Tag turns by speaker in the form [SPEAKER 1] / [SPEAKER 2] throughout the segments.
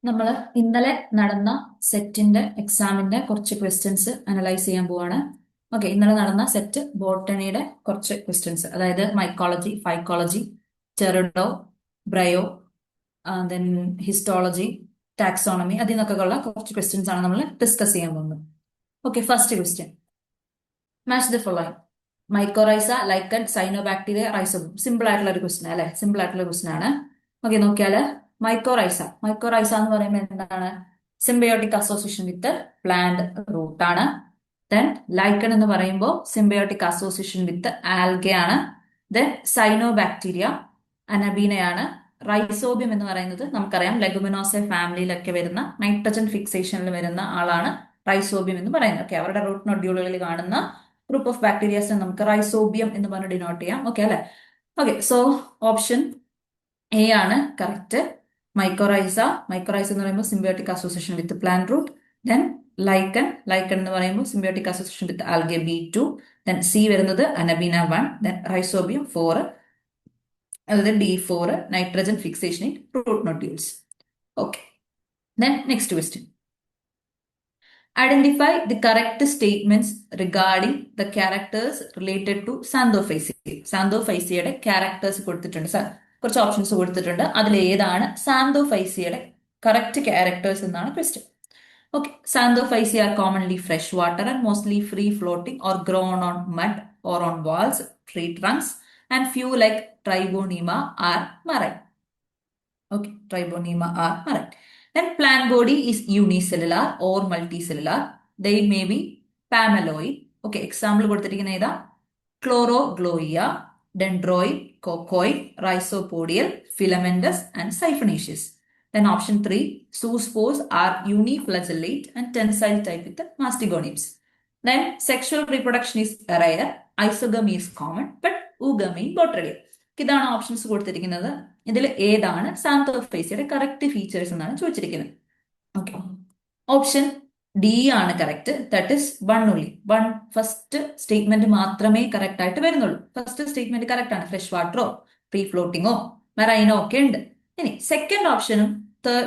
[SPEAKER 1] നമ്മൾ ഇന്നലെ നടന്ന സെറ്റിന്റെ എക്സാമിന്റെ കുറച്ച് ക്വസ്റ്റ്യൻസ് അനലൈസ് ചെയ്യാൻ പോവാണ്. ഓക്കെ, ഇന്നലെ നടന്ന സെറ്റ് ബോട്ടണിയുടെ കുറച്ച് ക്വസ്റ്റ്യൻസ്, അതായത് mycology, phycology, pterido, bryo, then histology, taxonomy, അതിൽ നിന്നൊക്കെ ഉള്ള കുറച്ച് ക്വസ്റ്റ്യൻസ് ആണ് നമ്മൾ ഡിസ്കസ് ചെയ്യാൻ പോകുന്നത്. Okay, first question, match the following. Mycorrhiza, ലൈക്കൻ, cyanobacteria, rhizobium. Simple ആയിട്ടുള്ള ഒരു ക്വസ്റ്റ്യൻ അല്ലെ, സിമ്പിൾ ആയിട്ടുള്ള ക്വസ്റ്റ്യൻ ആണ്. ഓക്കെ, നോക്കിയാല് മൈക്കോറൈസ എന്ന് പറയുമ്പോൾ എന്താണ്? Symbiotic association with plant root ആണ്. ദെൻ ലൈക്കൺ എന്ന് പറയുമ്പോൾ സിംബയോട്ടിക് അസോസിയേഷൻ വിത്ത് ആൽഗ ആണ്. ദെൻ സൈനോബാക്ടീരിയ അനബീനയാണ്. റൈസോബിയം എന്ന് പറയുന്നത് നമുക്കറിയാം ലെഗുമിനോസെ ഫാമിലിയിലൊക്കെ വരുന്ന നൈട്രജൻ ഫിക്സേഷനിൽ വരുന്ന ആളാണ് റൈസോബിയം എന്ന് പറയുന്നത്. ഓക്കെ, അവരുടെ റൂട്ട് നൊഡ്യൂളുകളിൽ കാണുന്ന ഗ്രൂപ്പ് ഓഫ് ബാക്ടീരിയാസിനെ നമുക്ക് റൈസോബിയം എന്ന് പറഞ്ഞ് ഡിനോട്ട് ചെയ്യാം. ഓക്കെ അല്ലെ? ഓക്കെ, സോ ഓപ്ഷൻ എ ആണ് കറക്റ്റ്. മൈക്കോറൈസ എന്ന് പറയുമ്പോൾ symbiotic association with plant root. Then lichen എന്ന് പറയുമ്പോൾ symbiotic association with algae B2. Then C വരുന്നത് അനബീന 1. ദെൻ റൈസോബിയം 4, അതായത് D4, nitrogen fixation in root nodules. Okay, then next question. Identify the correct statements regarding the characters related to Xanthophyceae. Xanthophyceae characters കൊടുത്തിട്ടുണ്ട് sir, കുറച്ച് options കൊടുത്തിട്ടുണ്ട്. അതിൽ ഏതാണ് Xanthophyceae correct characters എന്നാണ് question. Okay, Xanthophyceae are commonly freshwater and mostly free floating or grown on mud or on walls, tree trunks, and few like Tribonema are marine. Okay, Tribonema are marine. Then plant body is unicellular or multicellular. They may be pameloid. Okay, example കൊടുത്തിരിക്കുന്ന ഏതാ? Chlorogloia, dendroid, cocoid, rhizopodial, filamentous, and siphonaceous. Then option 3, zoospores are uniflagellate and tensile type with the mastagonids. Then sexual reproduction is rare, isogamy is common, but oogamy botryllium. ഇതാണ് options കൊടുത്തിരിക്കുന്നത്. ഇതിൽ ഏതാണ് സാന്തോഫൈസിയുടെ correct features എന്നാണ് ചോദിച്ചിരിക്കുന്നത്. Okay, option D ആണ് correct. That is one only. First statement മാത്രമേ correct ആയിട്ട് വരുന്നുള്ളൂ. ഫസ്റ്റ് സ്റ്റേറ്റ്മെന്റ് കറക്റ്റ് ആണ്. ഫ്രഷ് വാട്ടറോ ഫ്രീ ഫ്ലോട്ടിങ്ങോ മെറൈനോ ഒക്കെ ഉണ്ട്. ഇനി സെക്കൻഡ് ഓപ്ഷനും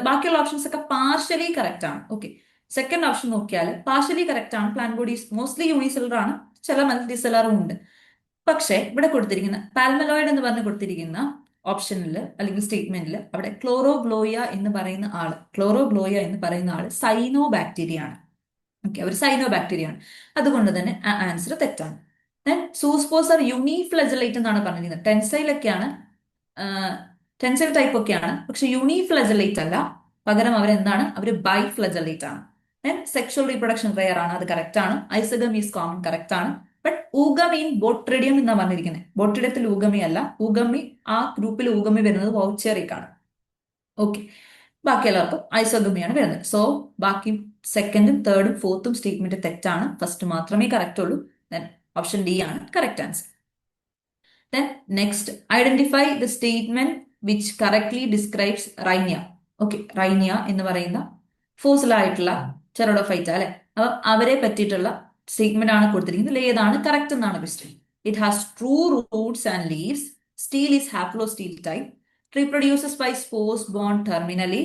[SPEAKER 1] ബാക്കിയുള്ള ഓപ്ഷൻസ് ഒക്കെ പാർഷ്യലി കറക്റ്റ് ആണ്. ഓക്കെ, സെക്കൻഡ് ഓപ്ഷൻ നോക്കിയാൽ പാർഷ്യലി കറക്റ്റ് ആണ്. പ്ലാന്റ് ബോഡീസ് മോസ്റ്റ്ലി യൂണിസെല്ലർ ആണ്, ചില മൾട്ടിസെല്ലറും ഉണ്ട്. പക്ഷെ ഇവിടെ കൊടുത്തിരിക്കുന്ന പാൽമലോയിഡ് എന്ന് പറഞ്ഞ് കൊടുത്തിരിക്കുന്ന ഓപ്ഷനിൽ അല്ലെങ്കിൽ സ്റ്റേറ്റ്മെന്റിൽ അവിടെ ക്ലോറോഗ്ലോയ എന്ന് പറയുന്ന ആള് സൈനോ ബാക്ടീരിയ ആണ്. ഓക്കെ, അവർ സൈനോ ബാക്ടീരിയ ആണ്. അതുകൊണ്ട് തന്നെ ആ ആൻസർ തെറ്റാണ്. ദെൻ സൂസ്പോസ് ആർ യൂണിഫ്ലജലൈറ്റ് എന്നാണ് പറഞ്ഞിരിക്കുന്നത്. ടെൻസൈൽ ടൈപ്പ് ഒക്കെയാണ്, പക്ഷെ യൂണിഫ്ലജലൈറ്റ് അല്ല. പകരം അവരെന്താണ്? അവർ ബൈഫ്ലജലൈറ്റ് ആണ്. ദെൻ സെക്ഷൽ റീപ്രൊഡക്ഷൻ റെയർ ആണ്, അത് കറക്റ്റ് ആണ്. ഐസഗമി ഈസ് കോമൺ, കറക്റ്റ് ആണ്. ബട്ട് ഊഗമി ഇൻ ബോട്രിഡിയം എന്നാണ് പറഞ്ഞിരിക്കുന്നത്. ബോട്രിഡിയത്തിൽ ഊഗമി അല്ല. ഊഗമി, ആ ഗ്രൂപ്പിൽ ഊഗമി വരുന്നത് വൗച്ചേറിക് ആണ്. ഓക്കെ, ബാക്കി എല്ലാവർക്കും ഐസോഗമിയാണ് വരുന്നത്. സോ ബാക്കി സെക്കൻഡും തേർഡും ഫോർത്തും സ്റ്റേറ്റ്മെന്റ് തെറ്റാണ്. ഫസ്റ്റ് മാത്രമേ കറക്റ്റ് ഉള്ളൂ. ദെൻ ഓപ്ഷൻ ഡി ആണ് correct answer. Then next, identify the statement which correctly describes Rhynia. Okay, Rhynia എന്ന് പറയുന്ന ഫോസിലായിട്ടുള്ള ചെറോഡോഫൈറ്റ അല്ലെ, അപ്പൊ അവരെ പറ്റിയിട്ടുള്ള സ്റ്റേറ്റ്മെന്റ് ആണ് കൊടുത്തിരിക്കുന്നത്. ഏതാണ് കറക്റ്റ് എന്നാണ് question. It has true roots and leaves. Stele is haplostele type. Reproduces by spores born terminally.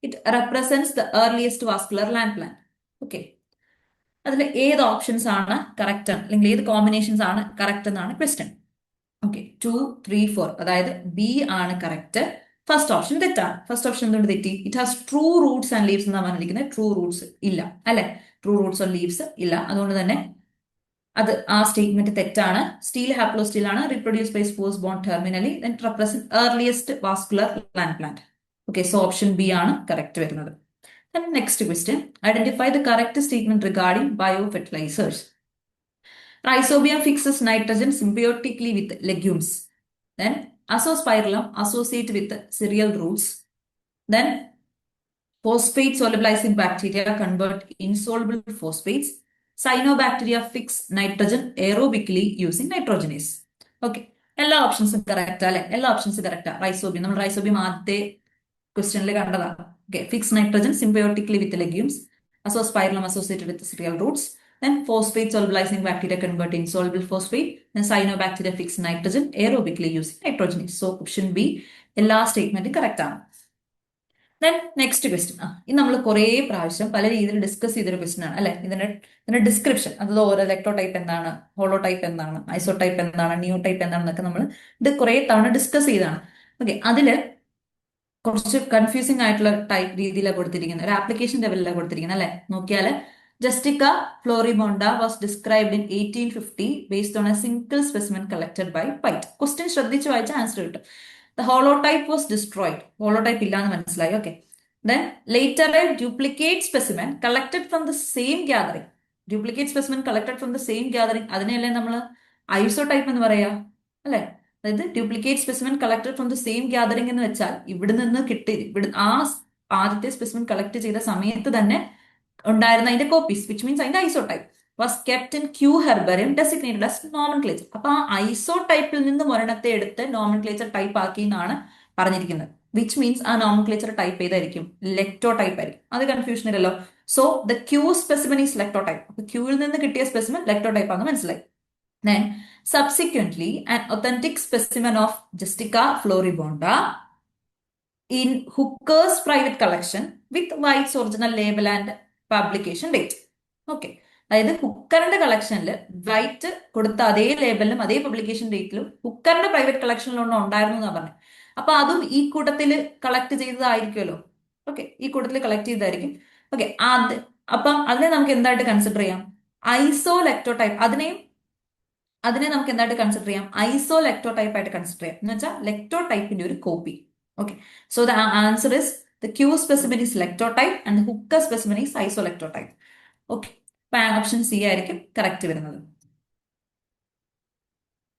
[SPEAKER 1] It represents the earliest vascular land plant. Okay, അതിൽ ഏത് ഓപ്ഷൻസ് ആണ് കറക്റ്റ് അല്ലെങ്കിൽ ഏത് കോമ്പിനേഷൻസ് ആണ് കറക്റ്റ് എന്നാണ് ക്വസ്റ്റ്യൻ. ഓക്കെ, 2, 3, 4, അതായത് B ആണ് correct. First option തെറ്റാണ്. ഫസ്റ്റ് ഓപ്ഷൻ എന്തുകൊണ്ട് തെറ്റി? It has true roots and leaves എന്നാണ് പറഞ്ഞിരിക്കുന്നത്. ട്രൂ റൂട്ട്സ് ഇല്ല അല്ലെ, ട്രൂ റൂട്ട്സ് ഓർ ലീവ്സ് ഇല്ല. അതുകൊണ്ട് തന്നെ അത് ആ സ്റ്റേറ്റ്മെന്റ് തെറ്റാണ്. സ്റ്റീൽ ഹാപ്ലോസ്റ്റീൽ ആണ്. Reproduce by spores borne terminally. Then represent earliest vascular land plant. Okay, so option B ആണ് കറക്റ്റ് വരുന്നത്. Next question, identify the correct statement regarding bio fertilizers. Rhizobium fixes nitrogen symbiotically with legumes. Then Azospirillum associate with cereal roots. Then phosphate solubilizing bacteria convert insoluble phosphates. Cyanobacteria fix nitrogen aerobically using nitrogenase. Okay, എല്ലാ ഓപ്ഷൻസും correct അല്ലെ? എല്ലാ ഓപ്ഷൻസും correct. Rhizobium, നമ്മൾ rhizobium ആദ്യത്തെ ക്വസ്റ്റ്യനിൽ കണ്ടതാണ്. Okay, fix nitrogen symbiotically with legumes. Azospirillum associated with cereal roots. Then phosphate solubilizing bacteria convert insoluble phosphate. Then cyanobacteria fix nitrogen aerobically using nitrogenase. So option B എല്ലാ സ്റ്റേറ്റ്മെന്റും correct ആണ്. Next question ഇത് നമ്മൾ കുറെ പ്രാവശ്യം പല രീതിയിൽ discuss ചെയ്തൊരു question ആണ് അല്ലെ. ഇതിന്റെ ഡിസ്ക്രിപ്ഷൻ അത് ഓരോ ഇലക്ട്രോടൈപ്പ് എന്താണ്, ഹോളോടൈപ്പ് എന്താണ്, ഐസോടൈപ്പ് എന്താണ്, നിയോടൈപ്പ് എന്താണെന്നൊക്കെ നമ്മൾ ഇത് കുറെ തവണ ഡിസ്കസ് ചെയ്താണ്. ഓക്കെ, അതില് കുറച്ച് കൺഫ്യൂസിംഗ് ആയിട്ടുള്ള ടൈപ്പ് രീതിയിലാണ് കൊടുത്തിരിക്കുന്നത്, ഒരു ആപ്ലിക്കേഷൻ ലെവലിലാണ് കൊടുത്തിരിക്കുന്നത് അല്ലെ. നോക്കിയാൽ Justicia floribunda was described in 1850 based on a single specimen collected by പൈറ്റ്. ക്വസ്റ്റ്യൻ ശ്രദ്ധിച്ച് വായിച്ച ആൻസർ കിട്ടും. The holotype was destroyed, holotype ഇല്ലാന്ന് മനസ്സിലായി. Okay, then later a duplicate specimen collected from the same gathering. Duplicate specimen collected from the same gathering, അതിനെയല്ലേ നമ്മൾ isotype എന്ന് പറയാ അല്ലെ. അതായത് duplicate specimen collected from the same gathering എന്ന് വെച്ചാൽ ഇവിടെ നിന്ന് ആ ആദ്യത്തെ സ്പെസിമെൻ കളക്ട് ചെയ്ത സമയത്ത് തന്നെ ഉണ്ടായിരുന്ന അതിന്റെ കോപ്പീസ്, വിച്ച് മീൻസ് അതിന്റെ isotype was kept in Kew herbarium designated as nomenclature. അപ്പൊ ആ ഐസോടൈപ്പിൽ നിന്ന് ഒരെണ്ണത്തെ എടുത്ത് നോമൻക്ലേച്ചർ ടൈപ്പ് ആക്കി എന്നാണ് പറഞ്ഞിരിക്കുന്നത്. വിച്ച് മീൻസ് ആ നോമൻക്ലേച്ചർ ടൈപ്പ് ഏതായിരിക്കും? ലെക്ടോടൈപ്പ് ആയിരിക്കും. അത് കൺഫ്യൂഷൻ ഇല്ലല്ലോ. So the Q specimen is lectotype. അപ്പൊ ക്യൂവിൽ നിന്ന് കിട്ടിയ സ്പെസിമെൻ ലെക്ടോടൈപ്പ് ആണെന്ന് മനസ്സിലായി. Then, subsequently, an authentic specimen of Justica floribunda in Hooker's private collection with White's original label and publication date. Okay. അതായത് ഹുക്കറിന്റെ കളക്ഷനിൽ വൈറ്റ് കൊടുത്ത അതേ ലേബലിലും അതേ പബ്ലിക്കേഷൻ ഡേറ്റിലും ഹുക്കറിന്റെ പ്രൈവറ്റ് കളക്ഷനിലൊന്നും ഉണ്ടായിരുന്നു എന്നാണ് പറഞ്ഞത്. അപ്പൊ അതും ഈ കൂട്ടത്തിൽ കളക്ട് ചെയ്തതായിരിക്കുമല്ലോ. ഓക്കെ, ഈ കൂട്ടത്തിൽ കളക്ട് ചെയ്തതായിരിക്കും. ഓക്കെ, അപ്പം അതിനെ നമുക്ക് എന്തായിട്ട് കൺസിഡർ ചെയ്യാം? ഐസോലെക്ടോടൈപ്പ്. അതിനെ നമുക്ക് എന്തായിട്ട് കൺസിഡർ ചെയ്യാം? ഐസോ ലെക്ടോടൈപ്പ് ആയിട്ട് കൺസിഡർ ചെയ്യാം. എന്ന് വെച്ചാൽ ലെക്ടോടൈപ്പിന്റെ ഒരു copy. Okay, so the answer is the Q specimen is lectotype and Hooker specimen is isolectotype. Okay, അപ്പൊ ഓപ്ഷൻ സി ആയിരിക്കും കറക്റ്റ് വരുന്നത്.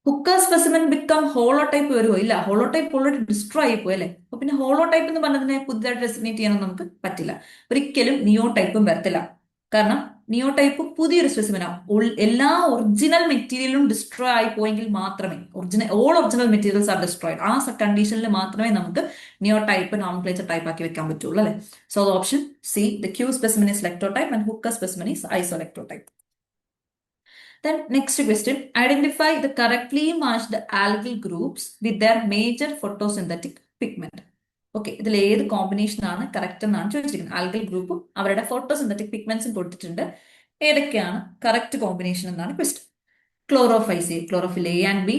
[SPEAKER 1] ഹുക്കർ സ്പെസിമെൻ ബിക്കം ഹോളോടൈപ്പ് വരുമോ? ഇല്ല, ഹോളോടൈപ്പ് ഓൾറെഡി ഡിസ്ട്രോയ് ആയി പോയി അല്ലെ. അപ്പൊ പിന്നെ ഹോളോടൈപ്പ് എന്ന് പറഞ്ഞതിനെ പുതുതായിട്ട് ഡെസിഗ്നേറ്റ് ചെയ്യാനൊന്നും നമുക്ക് പറ്റില്ല. ഒരിക്കലും നിയോ ടൈപ്പും വരത്തില്ല. കാരണം നിയോ ടൈപ്പ് പുതിയൊരു സ്പെസിമെനാണ്. എല്ലാ ഒറിജിനൽ മെറ്റീരിയലും ഡിസ്ട്രോയ് ആയി പോയെങ്കിൽ മാത്രമേ all original materials are destroyed, ആ കണ്ടീഷനിൽ മാത്രമേ നമുക്ക് നിയോ ടൈപ്പ് നോമൻക്ലേച്ചർ ടൈപ്പ് ആക്കി വെക്കാൻ പറ്റുള്ളൂ അല്ലെ. So option C, the Q specimen is lectotype and Hooker specimen is isolectotype. Then next question, identify the correctly matched algal groups with their major photosynthetic pigment. Okay, ഇതിൽ ഏത് combination ആണ് correct എന്നാണ് ചോദിച്ചിരിക്കുന്നത്. Algal ഗ്രൂപ്പും അവരുടെ photosynthetic പിഗ്മെന്റ്സും കൊടുത്തിട്ടുണ്ട്. ഏതൊക്കെയാണ് കറക്റ്റ് കോമ്പിനേഷൻ എന്നാണ് question. Chlorophyceae, chlorophyll A and B.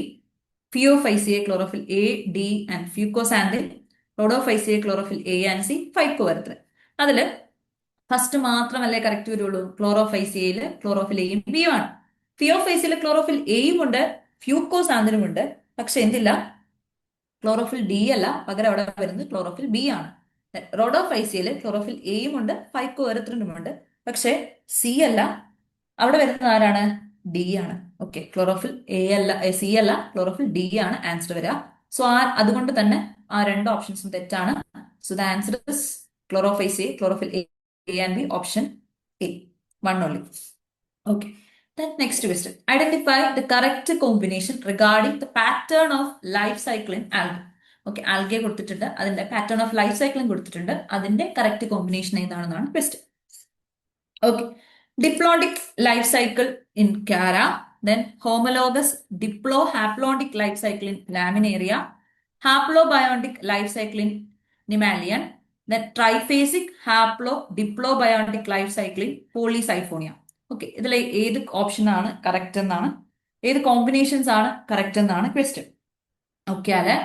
[SPEAKER 1] Phaeophyceae, chlorophyll A, D and fucoxanthin. Rhodophyceae, chlorophyll A and C, phycoerythrin. അതിൽ ഫസ്റ്റ് മാത്രമല്ലേ കറക്റ്റ് വരുള്ളൂ? ക്ലോറോഫൈസിയയിൽ ക്ലോറോഫിൽ എയും ബിയും ആണ്. ഫിയോഫൈസിയയിൽ ക്ലോറോഫിൽ എയും ഉണ്ട്, ഫ്യൂക്കോസാന്തിനും ഉണ്ട്. പക്ഷെ എന്തില്ല? ക്ലോറോഫിൽ ഡി അല്ല, പകരം അവിടെ വരുന്നത് ക്ലോറോഫിൽ ബി ആണ്. റോഡോഫൈസിയയിൽ ക്ലോറോഫിൽ എയും ഉണ്ട്, ഫൈക്കോവെർത്തിനും ഉണ്ട്. പക്ഷെ സി അല്ല, അവിടെ വരുന്നത് ആരാണ്? ഡി ആണ്. ഓക്കെ, ക്ലോറോഫിൽ എ അല്ല, സി അല്ല, ക്ലോറോഫിൽ ഡി ആണ് ആൻസർ വരിക. സോ അതുകൊണ്ട് തന്നെ ആ രണ്ട് ഓപ്ഷൻസും തെറ്റാണ്. So the answer is Chlorophyceae, chlorophyll A and B, option A, one only. Okay, then next question, identify the correct combination regarding the pattern of life cycle in algae. Okay, algae കൊടുത്തിട്ടുണ്ട്, അതിന്റെ pattern of life സൈക്കിളും കൊടുത്തിട്ടുണ്ട്. അതിന്റെ correct combination ഏതാണെന്നാണ് question. Okay, diplontic life cycle in Chara, then homologous diplohaplontic life cycle in laminaria, haplobiontic life cycle in Nemallion, then triphasic haplodiplobionic life cycle in Polysiphonia. Okay, ഇതിൽ ഏത് option ആണ് correct എന്നാണ്, ഏത് combinations ആണ് correct എന്നാണ് question. Okay, അല്ലെ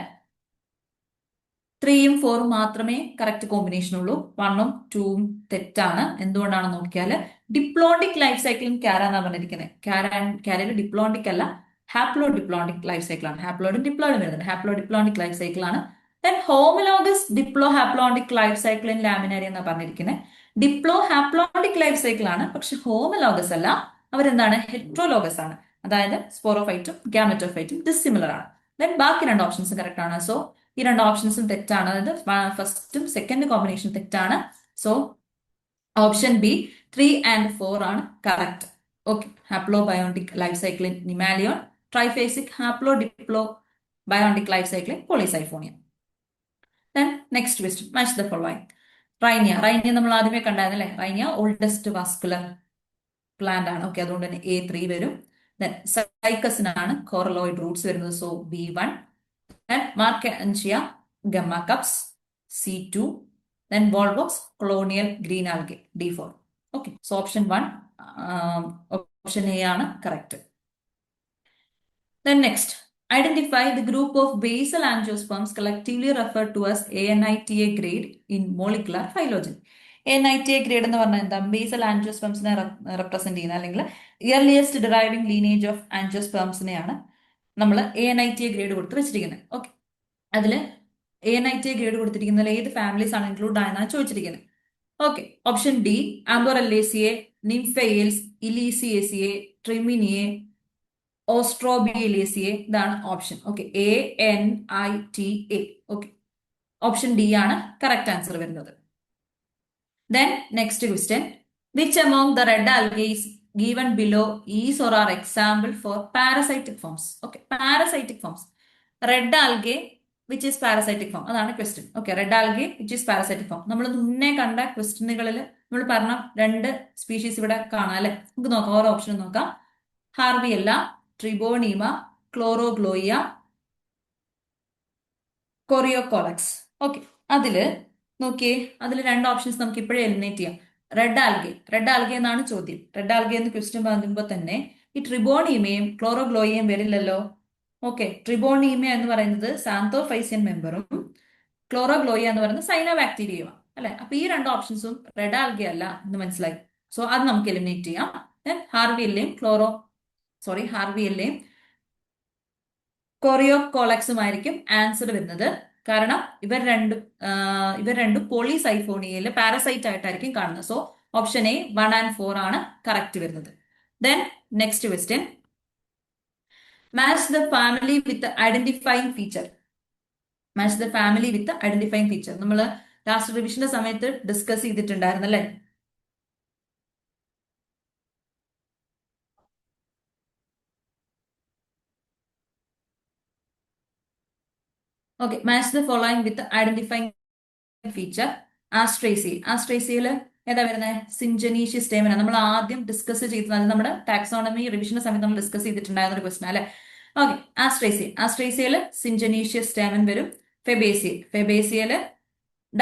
[SPEAKER 1] 3യും 4ഉം മാത്രമേ correct combination ഉള്ളൂ. 1ഉം 2ഉം തെറ്റാണ്. എന്തുകൊണ്ടാണ് നോക്കിയാൽ ഡിപ്ലോണ്ടിക് ലൈഫ് സൈക്കിളും കാര എന്നാണ് പറഞ്ഞിരിക്കുന്നത്. കാരയിൽ ഡിപ്ലോണ്ടിക് അല്ല, ഹാപ്ലോ ഡിപ്ലോണ്ടിക് ലൈഫ് സൈക്കിൾ ആണ്. ഹാപ്ലോയിഡും ഡിപ്ലോയിഡും വരുന്നുണ്ട്. ഹാപ്ലോ ഡിപ്ലോണ്ടിക് ലൈഫ് സൈക്കിൾ ആണ്. Then homologous diplo haplontic life cycle in Laminaria എന്നാണ് പറഞ്ഞിരിക്കുന്നത്. ഡിപ്ലോ ഹാപ്ലോണ്ടിക് ലൈഫ് സൈക്കിൾ ആണ്, പക്ഷെ ഹോമലോഗസ് അല്ല. അവരെന്താണ്? ഹെട്രോലോഗസ് ആണ്. അതായത് സ്പോറോഫൈറ്റും ഗാമറ്റോഫൈറ്റും ഡിസിമിലർ ആണ്. ദെൻ ബാക്കി രണ്ട് ഓപ്ഷൻസും കറക്റ്റ് ആണ്. സോ ഈ രണ്ട് ഓപ്ഷൻസും തെറ്റാണ്. അതായത് ഫസ്റ്റും സെക്കൻഡ് കോമ്പിനേഷൻ തെറ്റാണ്. സോ ഓപ്ഷൻ ബി 3 and 4 ആണ് correct. Okay, haplobiontic life cycle in Nemalion, triphasic haplodiplobiontic life cycle in Polysiphonia. Then next question, match the following. Rhynia നമ്മൾ ആദ്യമേ കണ്ടായിരുന്നു അല്ലെ. റൈനിയ ഓൾഡസ്റ്റ് വാസ്കുലർ പ്ലാന്റ് ആണ്. ഓക്കെ, അതുകൊണ്ട് തന്നെ A3 വരും. ദെൻ സൈക്കസിനാണ് കോറലോയിഡ് റൂട്ട്സ് വരുന്നത്. So B1. Marchantia gemma cups C2. then Volvox, colonial green algae, D4. Okay, so option 1, option A ആണ് correct. Then next, identify the group of basal angiosperms collectively referred to as ANITA grade in molecular phylogeny. ANITA grade എന്ന് പറഞ്ഞാൽ എന്താ? Basal ആൻജിയോസ്പെംസിനെ represent ചെയ്യുന്ന അല്ലെങ്കിൽ ഇയർലിയസ്റ്റ് deriving lineage of ആൻജിയോസ്പെംസിനെയാണ് നമ്മൾ ANITA grade കൊടുത്ത് വെച്ചിരിക്കുന്നത്. Okay, അതിൽ ANITA ഗ്രേഡ് കൊടുത്തിരിക്കുന്നതിൽ ഏത് ഫാമിലീസ് ആണ് ഇൻക്ലൂഡ് ആയെന്നാണ് ചോദിച്ചിരിക്കുന്നത്. ഓക്കെ, ഓപ്ഷൻ ഡി ആംബോറല്ലേസിയെ, നിംഫെയിൽസ്, ഇലീസിയേസിയെ, ട്രിമിനിയെ, ഓസ്ട്രോബിയലേസിയെ, ഇതാണ് option. Okay, ANITA. Okay, option D ആണ് കറക്റ്റ് ആൻസർ വരുന്നത്. Then next question, which among the red algae is given below is or are example for parasitic forms? Okay, parasitic forms. Red algae which is parasitic form, അതാണ് question. Okay, red algae which is parasitic form. നമ്മൾ മുന്നേ കണ്ട ക്വസ്റ്റ്യനുകളിൽ നമ്മൾ പറഞ്ഞ 2 species ഇവിടെ കാണാം അല്ലെ. നമുക്ക് നോക്കാം, ഓരോ ഓപ്ഷൻ നോക്കാം. ഹാർവിയല്ല, ട്രിബോണീമ, ക്ലോറോഗ്ലോയിയ, കൊറിയോകോളക്സ്. ഓക്കെ, അതില് നോക്കിയേ, അതിൽ 2 ഓപ്ഷൻസ് നമുക്ക് ഇപ്പോഴേ എലിമിനേറ്റ് ചെയ്യാം. റെഡ് ആൽഗെ എന്നാണ് ചോദ്യം. റെഡ് ആൽഗെ എന്ന് ക്വസ്റ്റ്യൻ പറയുമ്പോൾ തന്നെ ഈ ട്രിബോണീമയും ക്ലോറോഗ്ലോയിയും വരില്ലല്ലോ. ഓക്കെ, ട്രിബോണീമ എന്ന് പറയുന്നത് സാന്തോഫൈസിയൻ മെമ്പറും ക്ലോറോഗ്ലോയ എന്ന് പറയുന്നത് സൈനോബാക്ടീരിയയുമാണ് അല്ലെ. അപ്പൊ ഈ 2 ഓപ്ഷൻസും റെഡ് ആൽഗെ അല്ല എന്ന് മനസ്സിലായി. സോ അത് നമുക്ക് എലിമിനേറ്റ് ചെയ്യാം. ഹാർവിയല്ലേയും കൊറിയോകോളക്സുമായിരിക്കും ആൻസർ വരുന്നത്. കാരണം ഇവർ രണ്ടും പോളിസൈഫോണിയയിൽ പാരസൈറ്റ് ആയിട്ടായിരിക്കും കാണുന്നത്. സോ ഓപ്ഷൻ എ 1 and 4 ആണ് കറക്റ്റ് വരുന്നത്. Then next question, match the family with identifying feature. Match the family with identifying feature നമ്മൾ ലാസ്റ്റ് റിവിഷന്റെ സമയത്ത് ഡിസ്കസ് ചെയ്തിട്ടുണ്ടായിരുന്നല്ലേ. Okay, match the following with identifying feature. ആസ്ട്രേസിയയിൽ ഏതാ വരുന്നത്? സിഞ്ചനീഷ്യസ് സ്റ്റേമന. നമ്മൾ ആദ്യം ഡിസ്കസ് ചെയ്തത് നമ്മുടെ ടാക്സോണമി റിവിഷന്റെ സമയത്ത് നമ്മൾ ഡിസ്കസ് ചെയ്തിട്ടുണ്ടായിരുന്ന ഒരു ക്വസ്റ്റൻ അല്ലെ. ഓക്കെ, ആസ്ട്രേസിയയിൽ സിഞ്ചനീഷ്യസ് സ്റ്റേമൻ വരും. ഫെബേസിയയില്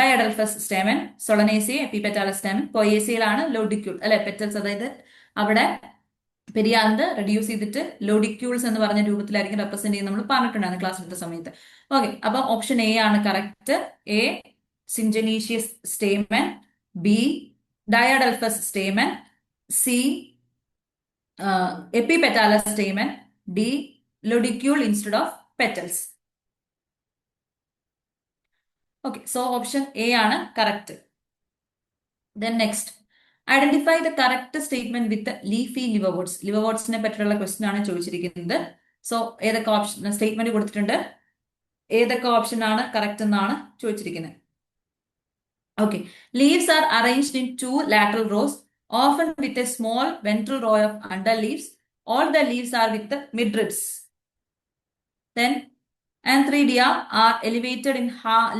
[SPEAKER 1] ഡയഡൽഫസ് സ്റ്റേമൻ, സൊളനേസിയ എപ്പിപെറ്റാലസ് സ്റ്റേമൻ, പൊയേസിയയിലാണ് ലോഡിക്യൂൾ അല്ലെ, പെറ്റൽസ്. അതായത് അവിടെ പെരിയാന്ത് റെഡ്യൂസ് ചെയ്തിട്ട് ലോഡിക്യൂൾസ് എന്ന് പറഞ്ഞ രൂപത്തിലായിരിക്കും റെപ്രസെന്റ് ചെയ്യുന്നത് നമ്മൾ പറഞ്ഞിട്ടുണ്ടായിരുന്നു ക്ലാസ് എടുത്ത സമയത്ത്. ഓക്കെ, അപ്പൊ ഓപ്ഷൻ എ ആണ് correct. A syngenesious stamen, B diadelphous stamen, C epipetalous stamen, D lodicule instead of petals. Okay, so option A ആണ് correct. Then next, identify the correct statement with leafy liverworts. ലിവർവുഡ്സിനെ പറ്റിയുള്ള question ആണ് ചോദിച്ചിരിക്കുന്നത്. So ഏതൊക്കെ option statement കൊടുത്തിട്ടുണ്ട്, ഏതൊക്കെ option ആണ് correct എന്നാണ് ചോദിച്ചിരിക്കുന്നത്. Okay, leaves are arranged in 2 lateral rows, often with a small ventral row of underleaves. All the leaves are with midribs. Then antheridia are elevated in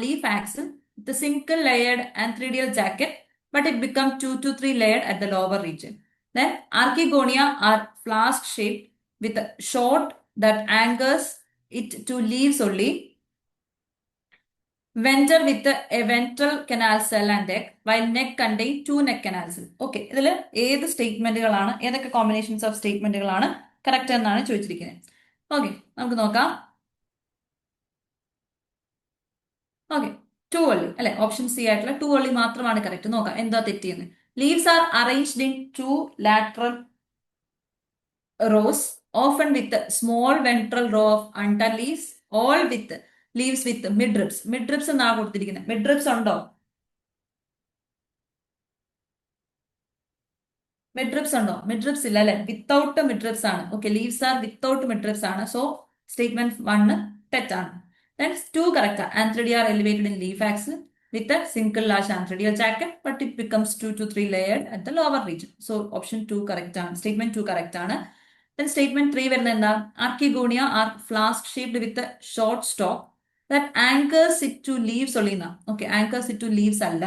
[SPEAKER 1] leaf axil with a single layered antheridial jacket, but it becomes 2 to 3 layered at the lower region. Then archegonia are flask shaped with a short that anchors it to leaves only. Venter with a ventral canal cell and egg, while neck contain 2 neck canals. Okay, ഇതിൽ ഏത് സ്റ്റേറ്റ്മെന്റുകളാണ്, ഏതൊക്കെ combinations of സ്റ്റേറ്റ്മെന്റുകളാണ് correct എന്നാണ് ചോദിച്ചിരിക്കുന്നത്. Okay, നമുക്ക് നോക്കാം. Okay, 2 only അല്ലെ, option C ആയിട്ടുള്ള 2 only മാത്രമാണ് കറക്റ്റ്. നോക്കാം എന്താ തെറ്റിയെന്ന്. Leaves are arranged in 2 lateral rows, often with a small ventral row of underleaves, all with leaves with midribs. midribs എന്നാണ് കൊടുത്തിരിക്കുന്നത്. midribs ഉണ്ടോ? midribs ഇല്ല അല്ലെ, വിത്തൗട്ട് midribs ആണ്. Okay, leaves R without midribs ആണ്. സോ സ്റ്റേറ്റ്മെന്റ് 1 തെറ്റാണ്. Then 2 correct. Antheridia are elevated in leaf axil with a single large antheridial jacket, but it becomes 2 to 3 layered at the lower region. So option 2 correct ആണ്. Statement 2 correct ആണ്. Then statement 3 വരുന്നത് എന്താ? Archegonia are flask shaped with a short stalk that anchors it to leaves only. Okay, anchors it to leaves അല്ല.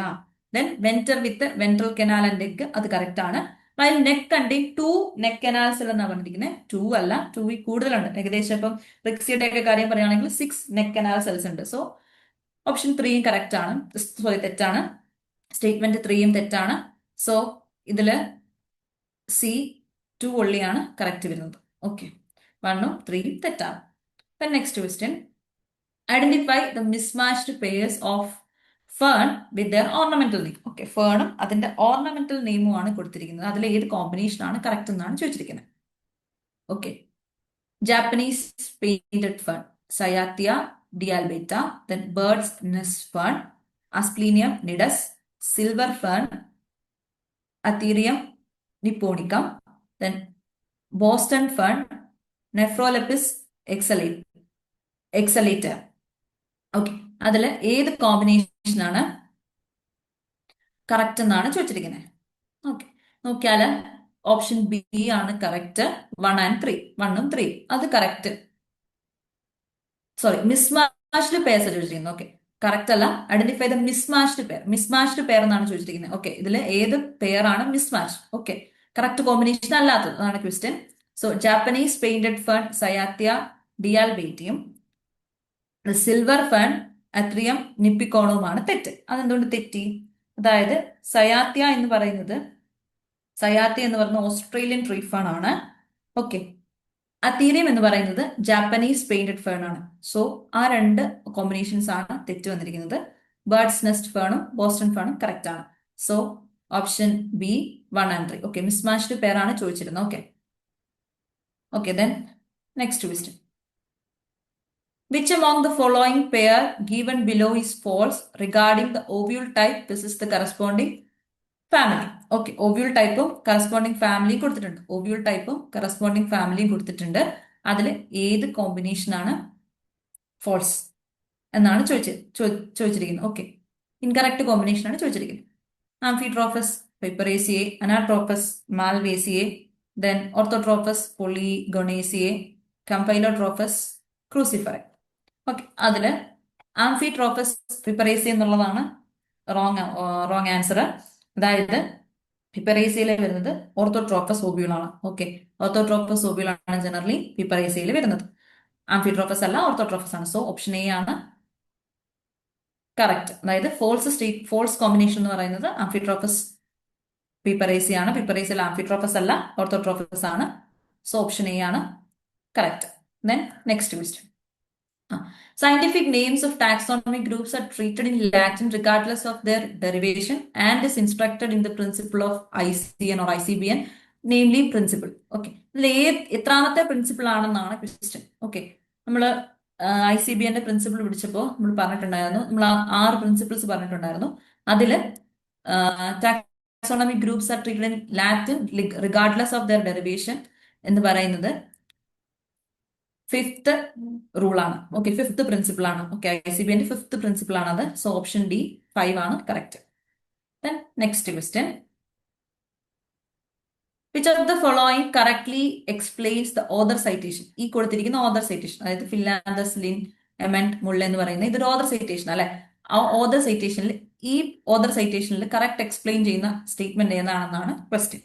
[SPEAKER 1] Then venter with the ventral canal and egg, അത് correct ആണ്. While neck contain 2 neck canals എന്നാണ് പറഞ്ഞിരിക്കുന്നത്. 2 അല്ല, 2 കൂടുതലുണ്ട്. ഏകദേശം ഇപ്പം റിക്സിയുടെ ഒക്കെ കാര്യം പറയുകയാണെങ്കിൽ 6 neck canal cells ഉണ്ട്. സോ ഓപ്ഷൻ 3 കറക്റ്റ് ആണ്, സോറി തെറ്റാണ്. സ്റ്റേറ്റ്മെന്റ് 3യും തെറ്റാണ്. സോ ഇതില് സി 2 ഒള്ളിയാണ് കറക്റ്റ് വരുന്നത്. ഓക്കെ, 1ഉം 3യും തെറ്റാണ്. Next question, identify the mismatched pairs of fern with their ornamental name. Okay, ഫേണും അതിന്റെ ഓർണമെന്റൽ നെയിമും ആണ് കൊടുത്തിരിക്കുന്നത്. അതിൽ ഏത് കോമ്പിനേഷൻ ആണ് കറക്റ്റ് എന്നാണ് ചോദിച്ചിരിക്കുന്നത്. Okay, Japanese painted fern, Cyathea dealbata, then bird's nest fern, Asplenium nidus, silver fern, Athyrium nipponicum, then Boston fern, Nephrolepis exaltata. Okay, അതിൽ ഏത് കോമ്പിനേഷൻ ആണ് കറക്റ്റ് എന്നാണ് ചോദിച്ചിരിക്കുന്നത്. ഓക്കെ, നോക്കിയാല് ഓപ്ഷൻ ബി ആണ് കറക്റ്റ്. 1 and 3, 1ഉം 3 അത് കറക്റ്റ്. സോറി, മിസ്മാച്ച്ഡ് പെയർസ് ചോദിച്ചിരിക്കുന്നത്. ഓക്കെ, കറക്റ്റ് അല്ല. ഐഡന്റിഫൈ ദ മിസ്മാച്ച്ഡ് പെയർ എന്നാണ് ചോദിച്ചിരിക്കുന്നത്. ഓക്കെ, ഇതിൽ ഏത് പെയർ ആണ് മിസ്മാച്ച്? ഓക്കെ, കറക്റ്റ് കോമ്പിനേഷൻ അല്ലാത്തത് അതാണ് question. So Japanese painted fern Cyathea ഡിയാൽബേറ്റിയും സിൽവർ ഫേൺ അത്രിയം നിപ്പിക്കോണുമാണ് തെറ്റ്. അതെന്തുകൊണ്ട് തെറ്റി? അതായത് സയാത്തിയ എന്ന് പറയുന്നത് ഓസ്ട്രേലിയൻ ട്രീ ഫേൺ ആണ്. ഓക്കെ, അത്തീറിയം എന്ന് പറയുന്നത് ജാപ്പനീസ് പെയിന്റഡ് ഫേൺ ആണ്. സോ ആ രണ്ട് കോമ്പിനേഷൻസ് ആണ് തെറ്റ് വന്നിരിക്കുന്നത്. ബേർഡ്സ് നെസ്റ്റ് ഫേണും ബോസ്റ്റൺ ഫേണും കറക്റ്റ് ആണ്. So option B 1 and 3. Okay, mismatched pair ആണ് ചോദിച്ചിരുന്നത്. Okay okay then next question, which among the following pair given below is false regarding the ovule type? This is the corresponding family. Okay, ovule ടൈപ്പും corresponding ഫാമിലിയും കൊടുത്തിട്ടുണ്ട്. Ovule ടൈപ്പും corresponding ഫാമിലിയും കൊടുത്തിട്ടുണ്ട്. അതിൽ ഏത് കോമ്പിനേഷൻ ആണ് ഫോൾസ് എന്നാണ് ചോദിച്ചിരിക്കുന്നത്. ഓക്കെ, ഇൻകറക്റ്റ് കോമ്പിനേഷൻ ആണ് ചോദിച്ചിരിക്കുന്നത്. ആംഫിട്രോഫസ് പൈപ്പറേസിയെ, അനാട്രോഫസ് മാൽവേസിയെ, ദെൻ ഓർത്തോട്രോഫസ് പൊളിഗൊണേസിയെ, കമ്പൈലോട്രോഫസ് ക്രൂസിഫറെ. ഓക്കെ, അതില് ആംഫിട്രോഫസ് പിപ്പറേസി എന്നുള്ളതാണ് റോങ് ആൻസർ. അതായത് പിപ്പറേസിയിൽ വരുന്നത് ഓർത്തോട്രോഫസ് ഓബ്യൂളാണ്. ഓക്കെ, ഓർത്തോട്രോഫസ് ഓബ്യൂളാണ് ജനറലി പിപ്പറേസിയിൽ വരുന്നത്. ആംഫിട്രോഫസ് അല്ല, ഓർത്തോട്രോഫസ് ആണ്. സോ ഓപ്ഷൻ എ ആണ് കറക്റ്റ്. അതായത് ഫോൾസ് കോമ്പിനേഷൻ എന്ന് പറയുന്നത് ആംഫിട്രോഫസ് പിപ്പറേസി ആണ്. പിപ്പറേസിയിൽ ആംഫിട്രോഫസ് അല്ല, ഓർത്തോട്രോഫസ് ആണ്. സോ ഓപ്ഷൻ എ ആണ് correct. Then next question, scientific names of taxonomic groups are treated in Latin regardless of their derivation and is instructed in the principle of ICN or ICBN, namely principle. Okay, ഇതിൽ എത്രാമത്തെ principle ആണെന്നാണ് question. Okay, നമ്മൾ ICBN principle പിടിച്ചപ്പോൾ നമ്മൾ പറഞ്ഞിട്ടുണ്ടായിരുന്നു, നമ്മൾ 6 principles പറഞ്ഞിട്ടുണ്ടായിരുന്നു. അതില് taxonomic groups are treated in Latin regardless of their derivation എന്ന് പറയുന്നത് 5th റൂൾ ആണ്. ഓക്കെ, 5th പ്രിൻസിപ്പിൾ ആണ്. ഓക്കെ, ICBന്റെ 5th പ്രിൻസിപ്പിൾ ആണത്. സോ ഓപ്ഷൻ ഡി 5 ആണ് correct. Then next question, which of the following correctly explains the author citation? ഈ കൊടുത്തിരിക്കുന്ന author citation, അതായത് ഫിലാന്തസ് Lin എമന്റ് മുള്ള എന്ന് പറയുന്നത് ഇതൊരു ഓഥർ സൈറ്റേഷൻ അല്ലെ. ആ ഓഥർ സൈറ്റേഷനിൽ കറക്റ്റ് എക്സ്പ്ലെയിൻ ചെയ്യുന്ന സ്റ്റേറ്റ്മെന്റ് ഏതാണെന്നാണ് ക്വസ്റ്റ്യൻ.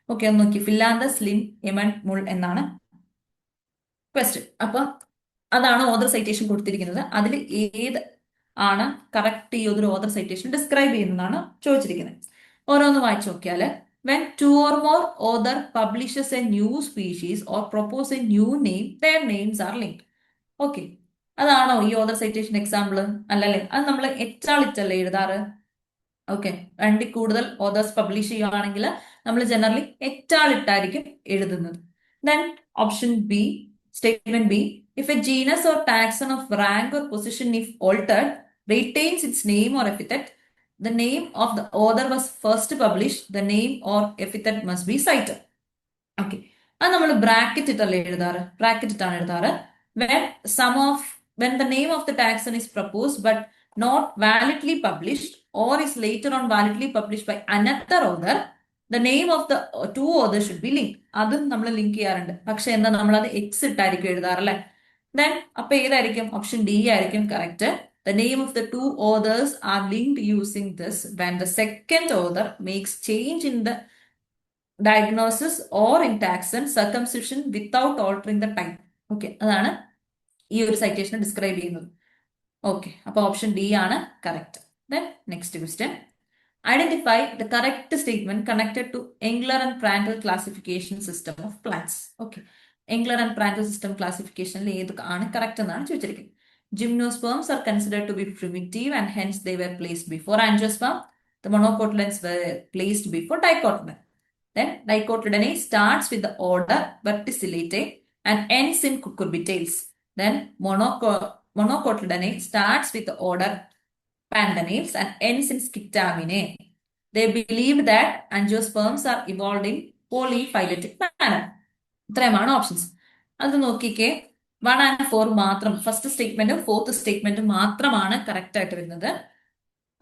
[SPEAKER 1] ഓക്കെ, ഒന്ന് നോക്കി, ഫിലാന്തസ് ലിൻ എമന്റ് മുൾ എന്നാണ് ക്വസ്റ്റ്യൻ. അപ്പൊ അതാണ് ഓഥർ സൈറ്റേഷൻ കൊടുത്തിരിക്കുന്നത്. അതിൽ ഏത് ആണ് കറക്റ്റ് ഈ ഒരു ഓഥർ സൈറ്റേഷൻ ഡിസ്ക്രൈബ് ചെയ്യുന്നതാണ് ചോദിച്ചിരിക്കുന്നത്. ഓരോന്ന് വായിച്ചു നോക്കിയാല്, when 2 or more author publishes a new species or propose a new name, their names are linked. Okay, അതാണോ ഈ ഓഥർ സൈറ്റേഷൻ എക്സാമ്പിൾ? അല്ലല്ലേ, അത് നമ്മൾ എറ്റാളിറ്റല്ലേ എഴുതാറ്. ഓക്കെ, 2 കൂടുതൽ ഓഥേഴ്സ് പബ്ലിഷ് ചെയ്യുകയാണെങ്കിൽ നമ്മൾ ജനറലി എറ്റാളിട്ടായിരിക്കും എഴുതുന്നത്. Then option B, statement B, if a genus or taxon of rank or position, if altered, retains its name or epithet, the name of the author was first published, the name or epithet must be cited. Okay, അത് നമ്മൾ bracket ഇട്ടല്ലേ എഴുതാറ്, bracket ഇട്ടാണ് എഴുതാറ്. when the name of the taxon is proposed but not validly published or is later on validly published by another author, the name of the 2 authors should be linked. അതും നമ്മൾ link ചെയ്യാറുണ്ട്. പക്ഷെ എന്താ, നമ്മൾ അത് X ഇട്ടായിരിക്കും എഴുതാറല്ലേ. Then അപ്പൊ ഏതായിരിക്കും? Option D ആയിരിക്കും correct. The name of the 2 authors are linked using this when the second author makes change in the diagnosis or in taxon circumcision without altering the type. Okay, അതാണ് ഈ ഒരു citation describe ചെയ്യുന്നത്. Okay, അപ്പൊ option D ആണ് correct. Then next question, Identify the correct statement connected to Engler and Prandtl classification system of plants. Okay. Engler and Prandtl system classification ഏതാണ് correct എന്നാണ് ചോദിച്ചിരിക്കുന്നത്. Gymnosperms are considered to be primitive and hence they were placed before angiosperm. The monocotyledons were placed before dicotyledon. Then dicotyledonate starts with the order Verticillatae and ends in cucurbitales. Then monocotyledonate starts with the order Pandanales and ends in Scyptaminae. They believed that angiosperms are evolved in polyphyletic manner. ഇത്രയുമാണ് options. അത് നോക്കിക്കേ, 1 and 4 മാത്രം, first സ്റ്റേറ്റ്മെന്റും fourth സ്റ്റേറ്റ്മെന്റും മാത്രമാണ് correct ആയിട്ട് വരുന്നത്.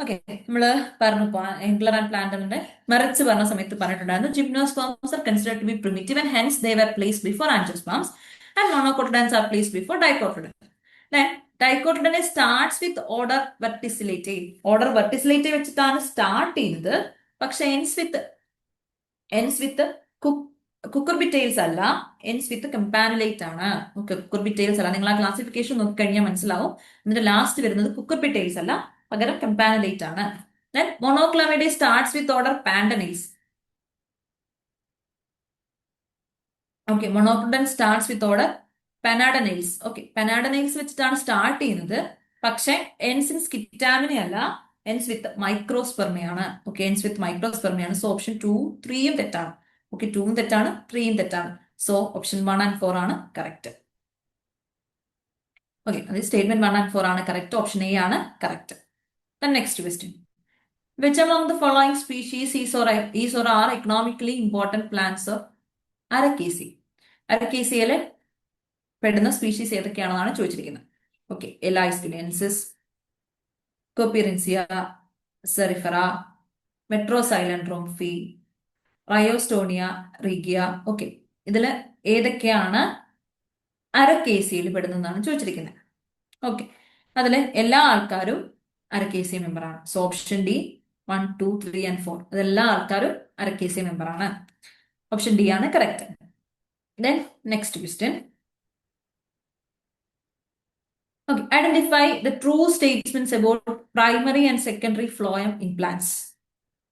[SPEAKER 1] Okay, നമ്മള് പറഞ്ഞു Engler and പ്ലാന്ററിന്റെ merits പറഞ്ഞ സമയത്ത് പറഞ്ഞിട്ടുണ്ടായിരുന്നു. Gymnosperms are considered to be primitive and hence they were placed before angiosperms and monocotyledons are placed before dicotyledon. Then dicotyledon starts with order Verticillatae. Order Verticillatae വെച്ചിട്ടാണ് start ചെയ്യുന്നത്, പക്ഷെ ends with cucurbitales അല്ല, ends with campanulate ആണ്. cucurbitales അല്ല, നിങ്ങൾ ആ classification നോക്കി കഴിഞ്ഞാൽ മനസ്സിലാവും. എന്നിട്ട് ലാസ്റ്റ് വരുന്നത് cucurbitales അല്ല, പകരം campanulate ആണ്. Then monoclamidae starts with order Pandanales. Okay, monoclamidae starts with order Pandanales. Okay, Pandanales വെച്ചിട്ടാണ് സ്റ്റാർട്ട് ചെയ്യുന്നത്, പക്ഷെ എൻസ് ഇൻ സ്കിറ്റാമിനെ അല്ല, എൻസ് വിത്ത് മൈക്രോസ്പെർമയാണ്. ഓക്കെ, എൻസ് വിത്ത് മൈക്രോസ്പെർമയാണ്. സോ ഓപ്ഷൻ 2, 3യും തെറ്റാണ്. ഓക്കെ, 2ഉം തെറ്റാണ്, 3യും തെറ്റാണ്. സോ ഓപ്ഷൻ 1 and 4 ആണ് കറക്റ്റ്. ഓക്കെ, അത് സ്റ്റേറ്റ്മെന്റ് 1 and 4 ആണ് കറക്റ്റ്. ഓപ്ഷൻ എ ആണ് correct. Next question. Which among the following species is or are economically important plants of Araceae? Araceae പെടുന്ന species ഏതൊക്കെയാണെന്നാണ് ചോദിച്ചിരിക്കുന്നത്. Okay, എലൈസ്പിലെൻസിസ്, കോപ്പിറിൻസിയ, സെറിഫറ, മെട്രോസൈലൻഡ്രോംഫി, റയോസ്റ്റോണിയ, റീഗിയ. Okay, ഇതില് ഏതൊക്കെയാണ് അരക്കേസിയയിൽ പെടുന്നതെന്നാണ് ചോദിച്ചിരിക്കുന്നത്. ഓക്കെ, അതില് എല്ലാ ആൾക്കാരും അരക്കേസിയ മെമ്പറാണ്. സോ ഓപ്ഷൻ ഡി 1, 2, 3 and 4 അതെല്ലാ ആൾക്കാരും അരക്കേസിയ മെമ്പറാണ്. ഓപ്ഷൻ ഡി ആണ് correct. Then next question. Okay, identify the true statements about primary and secondary phloem in plants.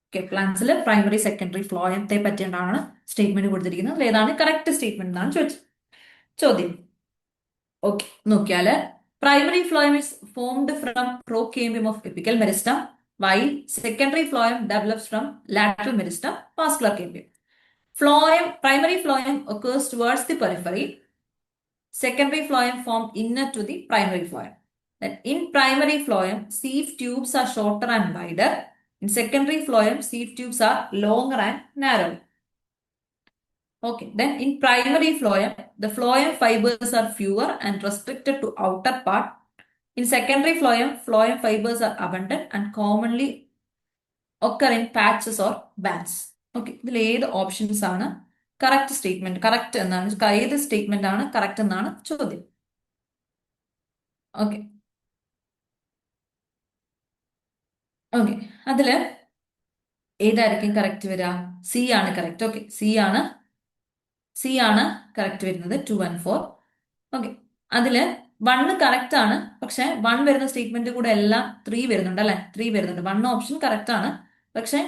[SPEAKER 1] Okay, plants primary secondary phloem te പറ്റിയാണ് സ്റ്റേറ്റ്മെന്റ് കൊടുത്തിരിക്കുന്നത്. ഏതാണ് കറക്റ്റ് സ്റ്റേറ്റ്മെന്റ് എന്നാണ് ചോദ്യം. Okay, നോക്കിയാല് primary phloem is formed from procambium of apical meristem, while secondary phloem develops from lateral meristem, vascular cambium. Primary phloem occurs towards the periphery. Secondary phloem form inner to the primary phloem. Then in primary phloem, sieve tubes are shorter and wider. In secondary phloem, sieve tubes are longer and narrower. Okay, then in primary phloem, the phloem fibers are fewer and restricted to outer part. In secondary phloem, phloem fibers are abundant and commonly occur in patches or bands. Okay, ഇതിൽ ഏത് options ആണ് correct statement? Correct എന്നാണ്, ഏത് statement ആണ് correct എന്നാണ് ചോദ്യം. Okay, okay, അതില് ഏതായിരിക്കും കറക്റ്റ് വരിക? സി ആണ് കറക്റ്റ്. ഓക്കെ, സി ആണ് കറക്റ്റ് വരുന്നത്, 2 and 4. ഓക്കെ, അതില് 1 കറക്റ്റ് ആണ്, പക്ഷെ 1 വരുന്ന സ്റ്റേറ്റ്മെന്റ് കൂടെ എല്ലാം 3 വരുന്നുണ്ട് അല്ലെ? 3 വരുന്നുണ്ട്. 1 ഓപ്ഷൻ കറക്റ്റ് ആണ്, പക്ഷെ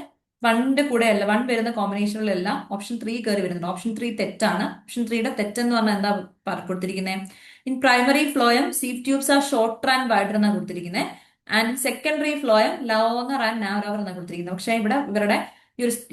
[SPEAKER 1] 1ന്റെ കൂടെ അല്ല, 1 വരുന്ന കോമ്പിനേഷനിലെല്ലാം ഓപ്ഷൻ 3 കയറി വരുന്നുണ്ട്. ഓപ്ഷൻ 3 തെറ്റാണ്. ഓപ്ഷൻ 3യുടെ തെറ്റെന്ന് പറഞ്ഞാൽ എന്താ കൊടുത്തിരിക്കുന്നത്? In primary phloem sieve tubes are shorter and wider എന്നാണ് കൊടുത്തിരിക്കുന്നത്. And secondary phloem longer and narrower എന്നാണ് കൊടുത്തിരിക്കുന്നത്. പക്ഷെ ഇവിടെ ഇവരുടെ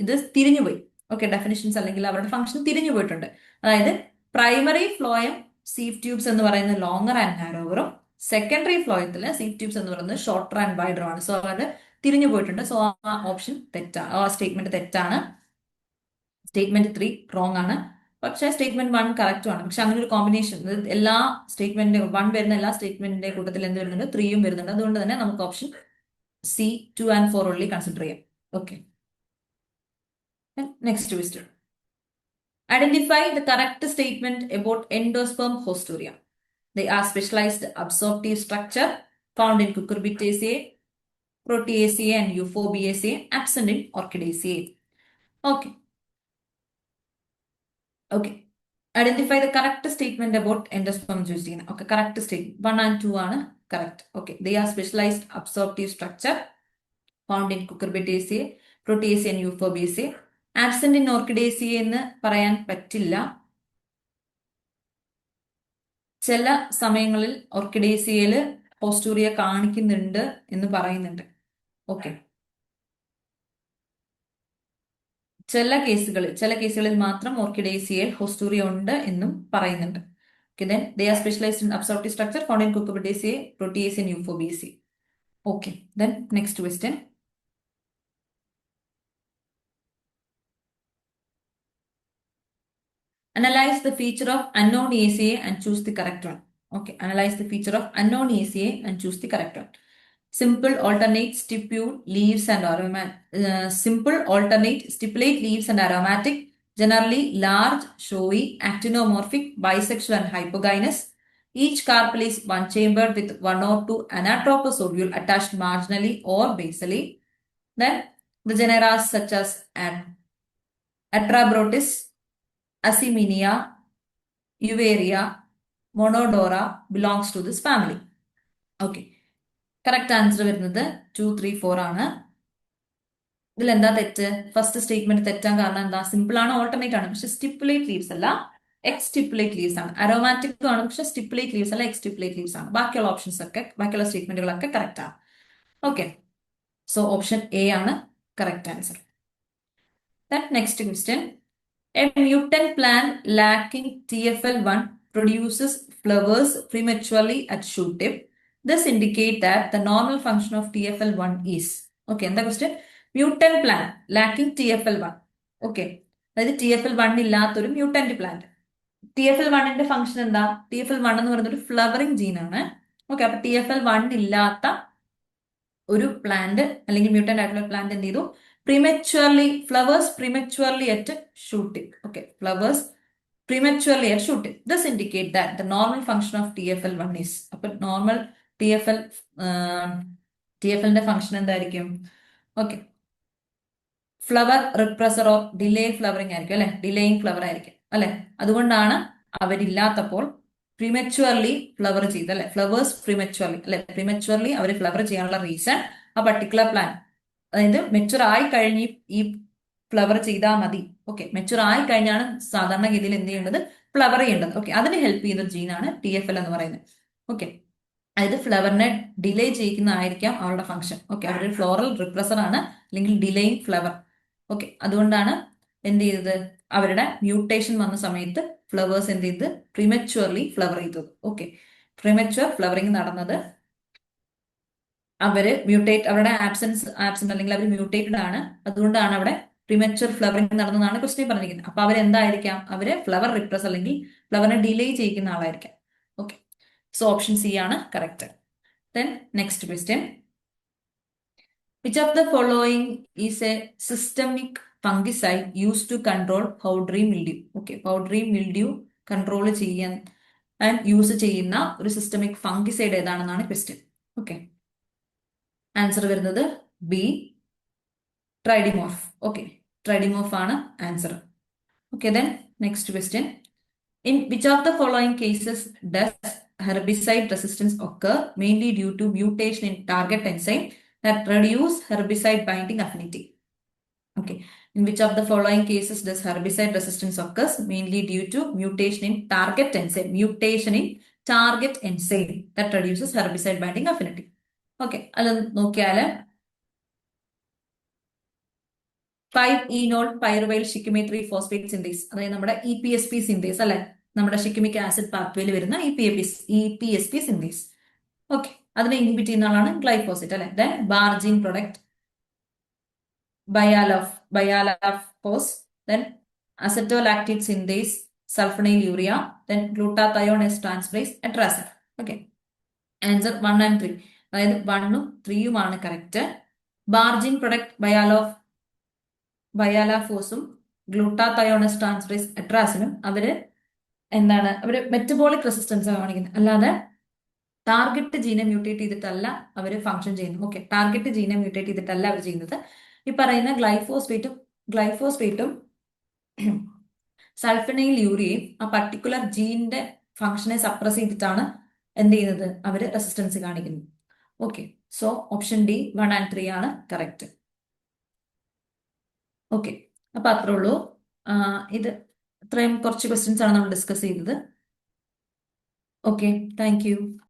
[SPEAKER 1] ഇത് തിരിഞ്ഞുപോയി. ഓക്കെ, ഡെഫിനിഷൻസ് അല്ലെങ്കിൽ അവരുടെ ഫംഗ്ഷൻ തിരിഞ്ഞു പോയിട്ടുണ്ട്. അതായത് പ്രൈമറി ഫ്ലോയം സീവ് ട്യൂബ്സ് എന്ന് പറയുന്നത് ലോങ്ങർ ആൻഡ് നാരോവറും, സെക്കൻഡറി ഫ്ലോയത്തില് സീവ് ട്യൂബ്സ് എന്ന് പറയുന്നത് ഷോർട്ടർ ആൻഡ് വൈഡറും ആണ്. സോ അത് തിരിഞ്ഞു പോയിട്ടുണ്ട്. സോ ആ ഓപ്ഷൻ തെറ്റാണ്, ആ സ്റ്റേറ്റ്മെന്റ് തെറ്റാണ്. സ്റ്റേറ്റ്മെന്റ് 3 റോങ് ആണ്. പക്ഷേ സ്റ്റേറ്റ്മെന്റ് 1 കറക്റ്റും ആണ്. പക്ഷെ അങ്ങനെ ഒരു കോമ്പിനേഷൻ എല്ലാ സ്റ്റേറ്റ്മെന്റിന്റെ 1 വരുന്ന എല്ലാ സ്റ്റേറ്റ്മെന്റിന്റെ കൂട്ടത്തിൽ എന്ത് വരുന്നുണ്ട്? 3യും വരുന്നുണ്ട്. അതുകൊണ്ട് തന്നെ നമുക്ക് option C 2 and 4 only consider ചെയ്യാം. ഓക്കെ, next question. Identify the correct statement about endosperm hostoria. They are specialized absorptive structure found in Cucurbitaceae, Proteaceae and Euphobiaceae, absent in Orchidaceae. Okay. Okay. Identify the correct statement about endosperm juicing. Okay, correct statement. 1 and 2 ആണ് correct. Okay. They are specialized absorptive structure found in Cucurbitaceae, Proteaceae and Euphorbiaceae. Absent in Orchidaceae എന്ന് പറയാൻ പറ്റില്ല. ചില സമയങ്ങളിൽ ഓർക്കിഡേസിയയില് പോസ്റ്റൂറിയ കാണിക്കുന്നുണ്ട് എന്ന് പറയുന്നുണ്ട്. Okay, ചില കേസുകളിൽ മാത്രം ഓർക്കിഡേസിയയിൽ ഹോസ്റ്റൂറിയ ഉണ്ട് എന്നും പറയുന്നുണ്ട്. Okay, then they are specialized in absorptive structure found in Cucurbitaceae, Proteaceae and Euphobiaceae. Okay, then next question. Analyze the feature of unknown ACA and choose the correct one. Okay, analyze the feature of unknown ACA and choose the correct one. Simple, alternate, stipule, leaves and aromatic. Simple, alternate, stipulate, leaves and aromatic. Generally large, showy, actinomorphic, bisexual and hypogynous. Each carpel is one-chambered with one or two anatropous ovule attached marginally or basally. Then the genera such as Atrabrotis, Asimenia, Uvaria, Monodora belongs to this family. Okay. Correct answer വരുന്നത് 2, 3, 4 ആണ്. ഇതിൽ എന്താ തെറ്റ്? First statement തെറ്റാൻ കാരണം എന്താ? Simple ആണ്, alternate ആണ്, പക്ഷെ സ്റ്റിപ്പുലേറ്റ് ലീവ്സ് അല്ല, എക്സ്റ്റിപ്പുലേറ്റ് ലീവ്സ് ആണ്. അരോമാറ്റിക് ആണ്, പക്ഷെ സ്റ്റിപ്പുലേറ്റ് ലീവ്സ് അല്ല, എക്സ്റ്റിപ്പുലേറ്റ് ലീവ്സ് ആണ്. ബാക്കിയുള്ള ഓപ്ഷൻസ് ഒക്കെ, ബാക്കിയുള്ള സ്റ്റേറ്റ്മെന്റുകളൊക്കെ കറക്റ്റ് ആണ്. ഓക്കെ, സോ ഓപ്ഷൻ എ ആണ് correct answer. Next question. A mutant plant lacking TFL1 produces flowers prematurely at shoot tip. This indicate that the normal function of TFL1 is. Okay, എന്താ question? Mutant plant lacking TFL1. Okay, അതായത് TFL1 ഇല്ലാത്തൊരു mutant plant. TFL1ന്റെ function എന്താ? TFL1 എന്ന് പറയുന്ന ഒരു flowering ജീനാണ്. Okay, അപ്പൊ TFL1 ഇല്ലാത്ത ഒരു പ്ലാന്റ് അല്ലെങ്കിൽ മ്യൂട്ടന്റ് ആയിട്ടുള്ള പ്ലാന്റ് എന്ത് ചെയ്തു? flowers prematurely at shooting. Okay, flowers prematurely at shooting. This indicate that the normal function of TFL1 is. അപ്പോൾ normal TFLന്റെ ഫംഗ്ഷൻ എന്തായിരിക്കും? Okay, flower repressor or delay flowering ആയിരിക്കും അല്ലെ, ഡിലേയിങ് ഫ്ലവർ ആയിരിക്കും അല്ലെ. അതുകൊണ്ടാണ് അവരില്ലാത്തപ്പോൾ പ്രിമച്വർലി ഫ്ലവർ ചെയ്ത് അല്ലെ, ഫ്ലവേഴ്സ് പ്രിമച്വർലി അല്ലെ, പ്രിമച്വർലി അവർ ഫ്ലവർ ചെയ്യാനുള്ള റീസൺ ആ പർട്ടിക്കുലർ പ്ലാൻ, അതായത് മെച്ചുർ ആയി കഴിഞ്ഞ് ഈ ഫ്ലവർ ചെയ്താൽ മതി. ഓക്കെ, മെച്ചുർ ആയി കഴിഞ്ഞാണ് സാധാരണഗതിയിൽ എന്ത് ചെയ്യേണ്ടത്? ഫ്ലവർ ചെയ്യേണ്ടത്. ഓക്കെ, അതിന് ഹെൽപ്പ് ചെയ്യുന്ന ജീനാണ് TFL എന്ന് പറയുന്നത്. ഓക്കെ, അതായത് ഫ്ലവറിനെ ഡിലേ ചെയ്യിക്കുന്നതായിരിക്കാം അവരുടെ ഫംഗ്ഷൻ. ഓക്കെ, അവരുടെ ഫ്ലോറൽ റിപ്രസർ ആണ്, അല്ലെങ്കിൽ ഡിലേയിങ് ഫ്ലവർ. ഓക്കെ, അതുകൊണ്ടാണ് എന്ത് ചെയ്തത്? അവരുടെ മ്യൂട്ടേഷൻ വന്ന സമയത്ത് ഫ്ലവേഴ്സ് എന്ത് ചെയ്ത്? പ്രിമച്വർലി ഫ്ലവർ ചെയ്തത്. ഓക്കെ, പ്രിമച്വർ ഫ്ലവറിങ് നടന്നത് അവര് അവരുടെ ആബ്സെന്റ് അല്ലെങ്കിൽ അവർ മ്യൂട്ടേറ്റഡ് ആണ്, അതുകൊണ്ടാണ് അവിടെ പ്രിമച്വർ ഫ്ലവറിംഗ് നടന്നതാണ് ക്വസ്റ്റ്യൻ പറഞ്ഞിരിക്കുന്നത്. അപ്പൊ അവരെന്തായിരിക്കാം? അവര് ഫ്ലവർ റിപ്രസ് അല്ലെങ്കിൽ ഫ്ലവറിനെ ഡിലേ ചെയ്യിക്കുന്ന ആളായിരിക്കാം. ഓക്കെ, സോ ഓപ്ഷൻ സി ആണ് correct. Then next question. Which of the following is a systemic fungicide use to control powdery mildew? Okay, powdery mildew control ചെയ്യാൻ യൂസ് ചെയ്യുന്ന ഒരു സിസ്റ്റമിക് ഫംഗിസൈഡ് ഏതാണെന്നാണ് question. Okay, answer വരുന്നത് B, tridemorph. Okay, tridemorph ആണ് answer. Okay, then next question. In which of the following cases does herbicide resistance occur mainly due to mutation in target enzyme that reduce herbicide binding affinity? Okay, in which of the following cases does herbicide resistance occurs mainly due to mutation in target enzyme that reduces herbicide binding affinity? Okay, അത് നോക്കിയാല് 5-enol pyruvate shikimate 3-phosphate synthase, അതായത് നമ്മുടെ EPSP synthase അല്ലെ, നമ്മുടെ ഷിക്കിമിക് acid പാത്വേയിൽ വരുന്ന EPSP synthase. Okay, അതിനെ inhibit ചെയ്യുന്ന ആളാണ് ഗ്ലൈഫോസേറ്റ് അല്ലെ. Then bar gene product, bialaphos, then acetolactate synthase, sulfonylurea, then glutathione S transferase, atrazine. Okay, answer 1 and 3, അതായത് 1ഉം 3യുമാണ് കറക്റ്റ്. ബാർജിൻ പ്രൊഡക്റ്റ് ബയാലാഫോസും ഗ്ലൂട്ടാതയോണസ് ട്രാൻസ്ഫറേസ് എട്രാസിനും അവര് മെറ്റബോളിക് റെസിസ്റ്റൻസ് കാണിക്കുന്നത്, അല്ലാതെ ടാർഗറ്റ് ജീനെ മ്യൂട്ടേറ്റ് ചെയ്തിട്ടല്ല അവർ ഫംഗ്ഷൻ ചെയ്യുന്നത്. ഓക്കെ, ടാർഗറ്റ് ജീനെ മ്യൂട്ടേറ്റ് ചെയ്തിട്ടല്ല അവർ ചെയ്യുന്നത്. ഈ പറയുന്ന ഗ്ലൈഫോസ്ഫേറ്റും സൾഫനൈൽ യൂറിയയും ആ പർട്ടിക്കുലർ ജീനിന്റെ ഫംഗ്ഷനെ സപ്രസ് ചെയ്തിട്ടാണ് എന്ത് ചെയ്യുന്നത്? അവര് റെസിസ്റ്റൻസ് കാണിക്കുന്നത്. Okay, so option D 1 and 3 ആണ് കറക്റ്റ്. ഓക്കെ, അപ്പൊ അത്രേ ഉള്ളൂ. ഇത് ഇത്രയും കുറച്ച് ക്വസ്റ്റ്യൻസ് ആണ് നമ്മൾ ഡിസ്കസ് ചെയ്തത്. Okay, thank you.